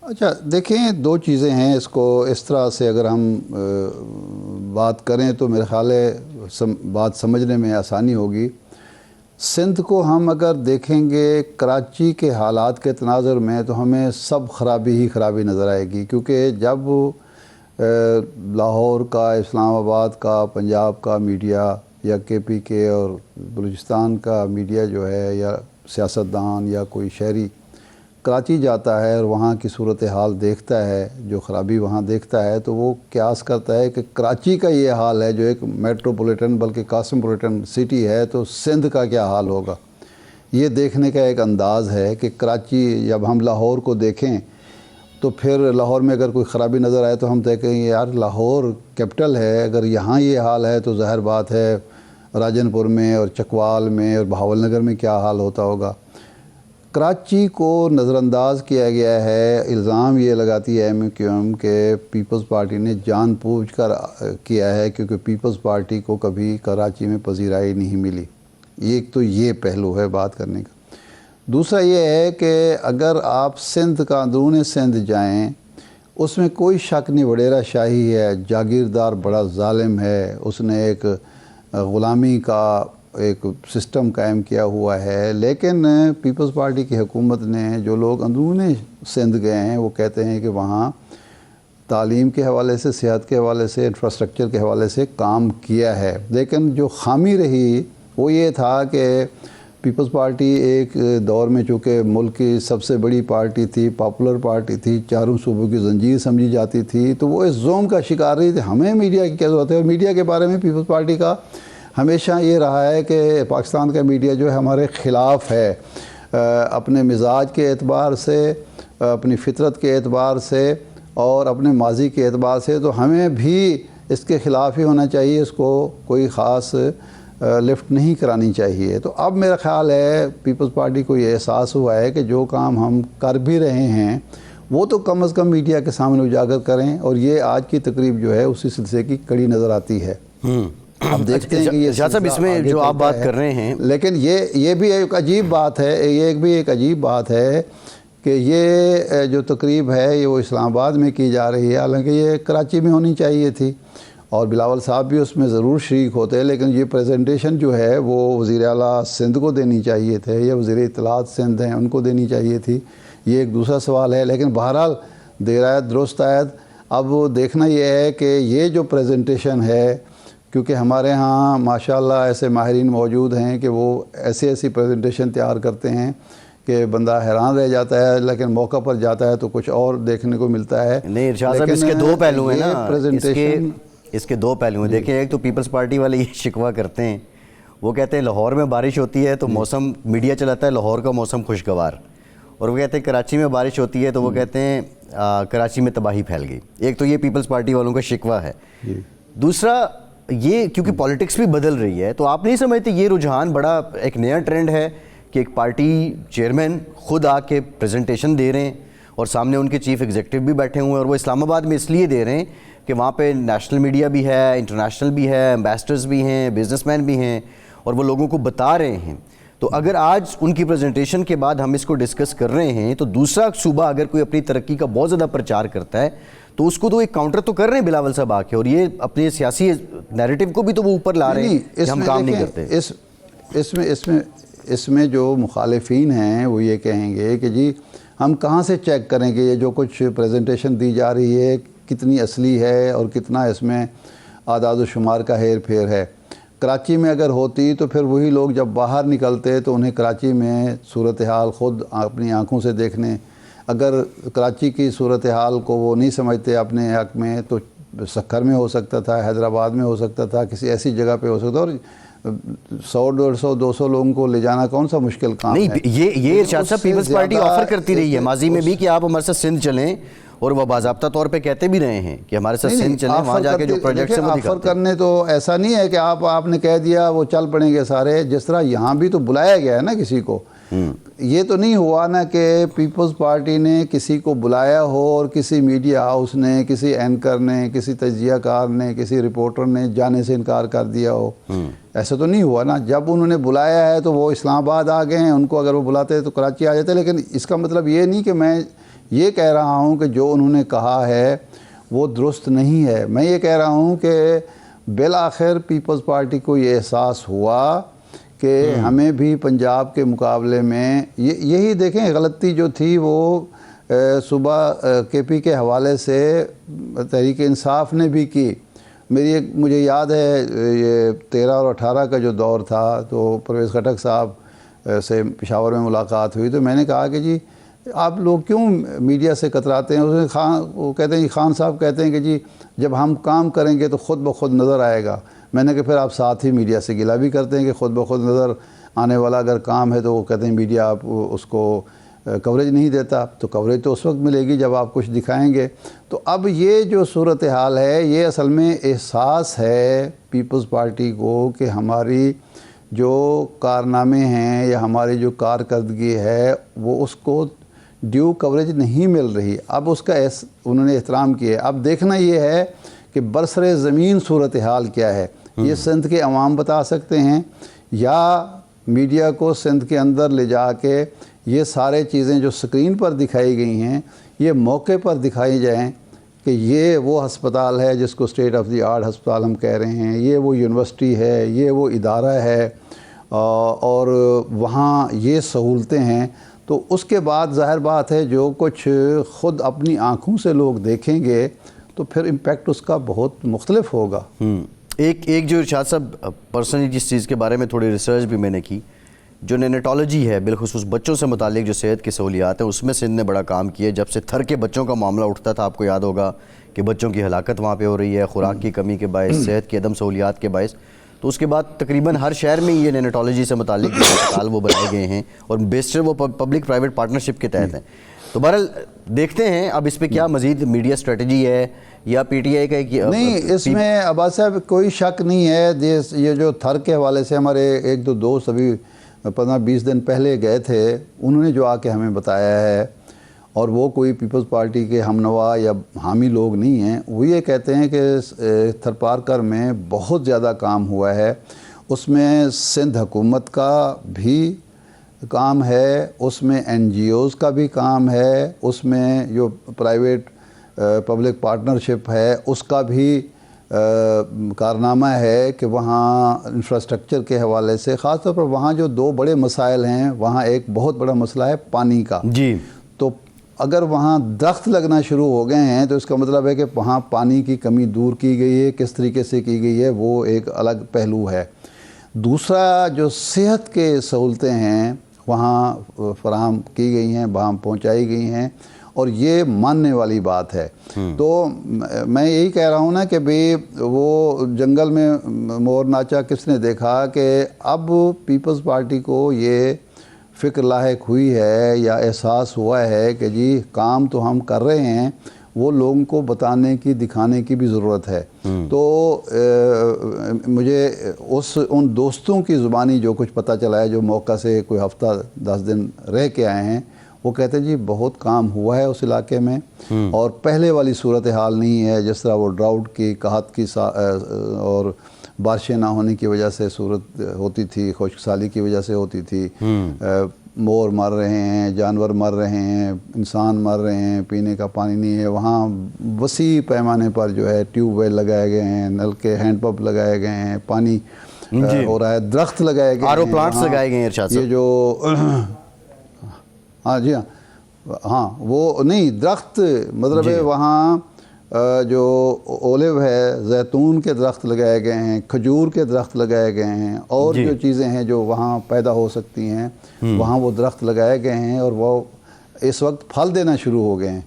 اچھا دیکھیں، دو چیزیں ہیں، اس کو اس طرح سے اگر ہم بات کریں تو میرے خیال ہے بات سمجھنے میں آسانی ہوگی۔ سندھ کو ہم اگر دیکھیں گے کراچی کے حالات کے تناظر میں تو ہمیں سب خرابی ہی خرابی نظر آئے گی، کیونکہ جب لاہور کا، اسلام آباد کا، پنجاب کا میڈیا یا کے پی کے اور بلوچستان کا میڈیا جو ہے، یا سیاستدان یا کوئی شہری کراچی جاتا ہے اور وہاں کی صورتحال دیکھتا ہے، جو خرابی وہاں دیکھتا ہے، تو وہ قیاس کرتا ہے کہ کراچی کا یہ حال ہے جو ایک میٹروپولیٹن بلکہ کاسموپولیٹن سٹی ہے، تو سندھ کا کیا حال ہوگا۔ یہ دیکھنے کا ایک انداز ہے کہ کراچی، جب ہم لاہور کو دیکھیں تو پھر لاہور میں اگر کوئی خرابی نظر آئے تو ہم دیکھیں گے یار لاہور کیپٹل ہے، اگر یہاں یہ حال ہے تو ظاہر بات ہے راجن پور میں اور چکوال میں اور بہاول نگر میں کیا حال ہوتا ہوگا۔ کراچی کو نظر انداز کیا گیا ہے، الزام یہ لگاتی ہے MQM کہ پیپلز پارٹی نے جان بوجھ کر کیا ہے، کیونکہ پیپلز پارٹی کو کبھی کراچی میں پذیرائی نہیں ملی۔ ایک تو یہ پہلو ہے بات کرنے کا۔ دوسرا یہ ہے کہ اگر آپ سندھ کا اندرون سندھ جائیں، اس میں کوئی شک نہیں وڈیرا شاہی ہے، جاگیردار بڑا ظالم ہے، اس نے ایک غلامی کا ایک سسٹم قائم کیا ہوا ہے، لیکن پیپلز پارٹی کی حکومت نے، جو لوگ اندرون سندھ گئے ہیں وہ کہتے ہیں کہ وہاں تعلیم کے حوالے سے، صحت کے حوالے سے، انفراسٹرکچر کے حوالے سے کام کیا ہے، لیکن جو خامی رہی وہ یہ تھا کہ پیپلز پارٹی ایک دور میں چونکہ ملک کی سب سے بڑی پارٹی تھی، پاپولر پارٹی تھی، چاروں صوبوں کی زنجیر سمجھی جاتی تھی، تو وہ اس زوم کا شکار رہی تھی ہمیں میڈیا کی کیا ضرورت ہے۔ اور میڈیا کے بارے میں پیپلز پارٹی کا ہمیشہ یہ رہا ہے کہ پاکستان کا میڈیا جو ہے ہمارے خلاف ہے، اپنے مزاج کے اعتبار سے، اپنی فطرت کے اعتبار سے اور اپنے ماضی کے اعتبار سے، تو ہمیں بھی اس کے خلاف ہی ہونا چاہیے، اس کو کوئی خاص لفٹ نہیں کرانی چاہیے۔ تو اب میرا خیال ہے پیپلز پارٹی کو یہ احساس ہوا ہے کہ جو کام ہم کر بھی رہے ہیں وہ تو کم از کم میڈیا کے سامنے اجاگر کریں، اور یہ آج کی تقریب جو ہے اسی سلسلے کی کڑی نظر آتی ہے۔ اب دیکھتے ہیں کہ یہ شاہ صاحب اس میں جو آپ بات کر رہے ہیں، لیکن یہ بھی ایک عجیب بات ہے، یہ بھی ایک عجیب بات ہے کہ یہ جو تقریب ہے یہ وہ اسلام آباد میں کی جا رہی ہے، حالانکہ یہ کراچی میں ہونی چاہیے تھی اور بلاول صاحب بھی اس میں ضرور شریک ہوتے، لیکن یہ پریزنٹیشن جو ہے وہ وزیر اعلیٰ سندھ کو دینی چاہیے تھے، یا وزیر اطلاعات سندھ ہیں ان کو دینی چاہیے تھی۔ یہ ایک دوسرا سوال ہے، لیکن بہرحال دیر آید درست آید۔ اب دیکھنا یہ ہے کہ یہ جو پریزنٹیشن ہے، کیونکہ ہمارے ہاں ماشاءاللہ ایسے ماہرین موجود ہیں کہ وہ ایسی پریزنٹیشن تیار کرتے ہیں کہ بندہ حیران رہ جاتا ہے، لیکن موقع پر جاتا ہے تو کچھ اور دیکھنے کو ملتا ہے۔ نہیں ارشاد صاحب، اس کے دو پہلو ہیں نا، اس کے دو پہلو ہیں۔ دیکھیں، ایک تو پیپلز پارٹی والے یہ شکوہ کرتے ہیں، وہ کہتے ہیں لاہور میں بارش ہوتی ہے تو موسم، میڈیا چلاتا ہے لاہور کا موسم خوشگوار، اور وہ کہتے ہیں کراچی میں بارش ہوتی ہے تو وہ کہتے ہیں کراچی میں تباہی پھیل گئی۔ ایک تو یہ پیپلز پارٹی والوں کا شکوہ ہے۔ دوسرا یہ کیونکہ پالیٹکس بھی بدل رہی ہے، تو آپ نہیں سمجھتے یہ رجحان بڑا ایک نیا ٹرینڈ ہے کہ ایک پارٹی چیئرمین خود آ کے پریزنٹیشن دے رہے ہیں اور سامنے ان کے چیف ایگزیکٹو بھی بیٹھے ہوئے ہیں، اور وہ اسلام آباد میں اس لیے دے رہے ہیں کہ وہاں پہ نیشنل میڈیا بھی ہے، انٹرنیشنل بھی ہے، ایمبیسڈرز بھی ہیں، بزنس مین بھی ہیں، اور وہ لوگوں کو بتا رہے ہیں۔ تو اگر آج ان کی پریزنٹیشن کے بعد ہم اس کو ڈسکس کر رہے ہیں تو دوسرا صوبہ اگر کوئی اپنی ترقی کا بہت زیادہ پرچار کرتا ہے تو اس کو تو ایک کاؤنٹر تو کر رہے ہیں بلاول صاحب آ کے، اور یہ اپنے سیاسی نیریٹو کو بھی تو وہ اوپر لا رہے ہیں کہ ہم کام نہیں کرتے۔ اس میں جو مخالفین ہیں وہ یہ کہیں گے کہ جی ہم کہاں سے چیک کریں کہ یہ جو کچھ پریزنٹیشن دی جا رہی ہے کتنی اصلی ہے اور کتنا اس میں اعداد و شمار کا ہیر پھیر ہے۔ کراچی میں اگر ہوتی تو پھر وہی لوگ جب باہر نکلتے تو انہیں کراچی میں صورتحال خود اپنی آنکھوں سے دیکھنے، اگر کراچی کی صورتحال کو وہ نہیں سمجھتے اپنے حق میں تو سکھر میں ہو سکتا تھا، حیدرآباد میں ہو سکتا تھا، کسی ایسی جگہ پہ ہو سکتا، اور 100 150 200 لوگوں کو لے جانا کون سا مشکل کام ہے۔ نہیں، یہ ارشاد صاحب پیپلز پارٹی آفر کرتی رہی ہے ماضی میں بھی کہ آپ ہمارے ساتھ سندھ چلیں، اور وہ باضابطہ طور پہ کہتے بھی رہے ہیں کہ ہمارے ساتھ سندھ چلیں، وہاں جا کے جو پروجیکٹس ہیں وہ دکھاتے ہیں۔ آفر کرنے تو ایسا نہیں ہے کہ آپ نے کہہ دیا وہ چل پڑیں گے سارے، جس طرح یہاں بھی تو بلایا گیا ہے نا کسی کو۔ یہ تو نہیں ہوا نا کہ پیپلز پارٹی نے کسی کو بلایا ہو اور کسی میڈیا ہاؤس نے، کسی اینکر نے، کسی تجزیہ کار نے، کسی رپورٹر نے جانے سے انکار کر دیا ہو۔ ایسا تو نہیں ہوا نا، جب انہوں نے بلایا ہے تو وہ اسلام آباد آ گئے ہیں، ان کو اگر وہ بلاتے تو کراچی آ جاتے، لیکن اس کا مطلب یہ نہیں کہ میں یہ کہہ رہا ہوں کہ جو انہوں نے کہا ہے وہ درست نہیں ہے. میں یہ کہہ رہا ہوں کہ بالآخر پیپلز پارٹی کو یہ احساس ہوا کہ ہمیں بھی پنجاب کے مقابلے میں یہی دیکھیں غلطی جو تھی وہ صبح کے پی کے حوالے سے تحریک انصاف نے بھی کی. مجھے یاد ہے یہ 13 اور 18 کا جو دور تھا تو پرویز خٹک صاحب سے پشاور میں ملاقات ہوئی تو میں نے کہا کہ جی آپ لوگ کیوں میڈیا سے کتراتے ہیں. اس نے وہ کہتے ہیں خان صاحب کہتے ہیں کہ جی جب ہم کام کریں گے تو خود بخود نظر آئے گا. میں نے کہا پھر آپ ساتھ ہی میڈیا سے گلہ بھی کرتے ہیں کہ خود بخود نظر آنے والا اگر کام ہے تو وہ کہتے ہیں میڈیا آپ اس کو کوریج نہیں دیتا. تو کوریج تو اس وقت ملے گی جب آپ کچھ دکھائیں گے. تو اب یہ جو صورتحال ہے یہ اصل میں احساس ہے پیپلز پارٹی کو کہ ہماری جو کارنامے ہیں یا ہماری جو کارکردگی ہے وہ اس کو ڈیو کوریج نہیں مل رہی. اب اس کا انہوں نے احترام کیا ہے. اب دیکھنا یہ ہے کہ برسر زمین صورتحال کیا ہے. یہ سندھ کے عوام بتا سکتے ہیں یا میڈیا کو سندھ کے اندر لے جا کے یہ سارے چیزیں جو سکرین پر دکھائی گئی ہیں یہ موقع پر دکھائی جائیں کہ یہ وہ ہسپتال ہے جس کو اسٹیٹ آف دی آرٹ ہسپتال ہم کہہ رہے ہیں, یہ وہ یونیورسٹی ہے, یہ وہ ادارہ ہے اور وہاں یہ سہولتیں ہیں. تو اس کے بعد ظاہر بات ہے جو کچھ خود اپنی آنکھوں سے لوگ دیکھیں گے تو پھر امپیکٹ اس کا بہت مختلف ہوگا. ایک جو ارشاد صاحب پرسنلی جس چیز کے بارے میں تھوڑی ریسرچ بھی میں نے کی, جو نیونیٹالوجی ہے بالخصوص بچوں سے متعلق جو صحت کی سہولیات ہیں اس میں سندھ نے بڑا کام کیا. جب سے تھر کے بچوں کا معاملہ اٹھتا تھا آپ کو یاد ہوگا کہ بچوں کی ہلاکت وہاں پہ ہو رہی ہے خوراک کی کمی کے باعث, صحت کی عدم سہولیات کے باعث, تو اس کے بعد تقریباً ہر شہر میں یہ نیونیٹالوجی سے متعلق جو ہسپتال وہ بنائے گئے ہیں اور بیسٹر وہ پبلک پرائیویٹ پارٹنرشپ کے تحت ہیں. تو بہرحال دیکھتے ہیں اب اس پہ کیا مزید میڈیا اسٹریٹجی ہے یا پی ٹی آئی کا نہیں. اس میں عباس صاحب کوئی شک نہیں ہے. یہ جو تھر کے حوالے سے ہمارے ایک دو دوست ابھی 15-20 دن پہلے گئے تھے, انہوں نے جو آ کے ہمیں بتایا ہے اور وہ کوئی پیپلز پارٹی کے ہم نوا یا حامی لوگ نہیں ہیں, وہ یہ کہتے ہیں کہ تھرپارکر میں بہت زیادہ کام ہوا ہے. اس میں سندھ حکومت کا بھی کام ہے, اس میں این جی اوز کا بھی کام ہے, اس میں جو پرائیویٹ پبلک پارٹنرشپ ہے اس کا بھی کارنامہ ہے کہ وہاں انفراسٹرکچر کے حوالے سے خاص طور پر وہاں جو 2 بڑے مسائل ہیں, وہاں ایک بہت بڑا مسئلہ ہے پانی کا. جی. تو اگر وہاں درخت لگنا شروع ہو گئے ہیں تو اس کا مطلب ہے کہ وہاں پانی کی کمی دور کی گئی ہے. کس طریقے سے کی گئی ہے وہ ایک الگ پہلو ہے. دوسرا جو صحت کے سہولتیں ہیں وہاں فراہم کی گئی ہیں, وہاں پہنچائی گئی ہیں اور یہ ماننے والی بات ہے. تو میں یہی کہہ رہا ہوں نا کہ بھئی وہ جنگل میں مور ناچا کس نے دیکھا کہ اب پیپلز پارٹی کو یہ فکر لاحق ہوئی ہے یا احساس ہوا ہے کہ جی کام تو ہم کر رہے ہیں, وہ لوگوں کو بتانے کی دکھانے کی بھی ضرورت ہے. تو مجھے ان دوستوں کی زبانی جو کچھ پتہ چلا ہے جو موقع سے کوئی ہفتہ 10 دن رہ کے آئے ہیں, وہ کہتے ہیں جی بہت کام ہوا ہے اس علاقے میں اور پہلے والی صورتحال نہیں ہے جس طرح وہ ڈراؤٹ کی قحط کی اور بارشیں نہ ہونے کی وجہ سے صورت ہوتی تھی, خشک سالی کی وجہ سے ہوتی تھی. مور مر رہے ہیں, جانور مر رہے ہیں, انسان مر رہے ہیں, پینے کا پانی نہیں ہے. وہاں وسیع پیمانے پر جو ہے ٹیوب ویل لگائے گئے ہیں, نل کے ہینڈ پمپ لگائے گئے ہیں, پانی ہو رہا ہے, درخت لگائے گئے ہیں, آر او پلانٹس لگائے گئے ہیں ارشاد صاحب. یہ جو ہاں جی ہاں وہ نہیں درخت مطلب ہے وہاں جو اولیو ہے, زیتون کے درخت لگائے گئے ہیں, کھجور کے درخت لگائے گئے ہیں اور جو چیزیں ہیں جو وہاں پیدا ہو سکتی ہیں وہاں وہ درخت لگائے گئے ہیں اور وہ اس وقت پھل دینا شروع ہو گئے ہیں.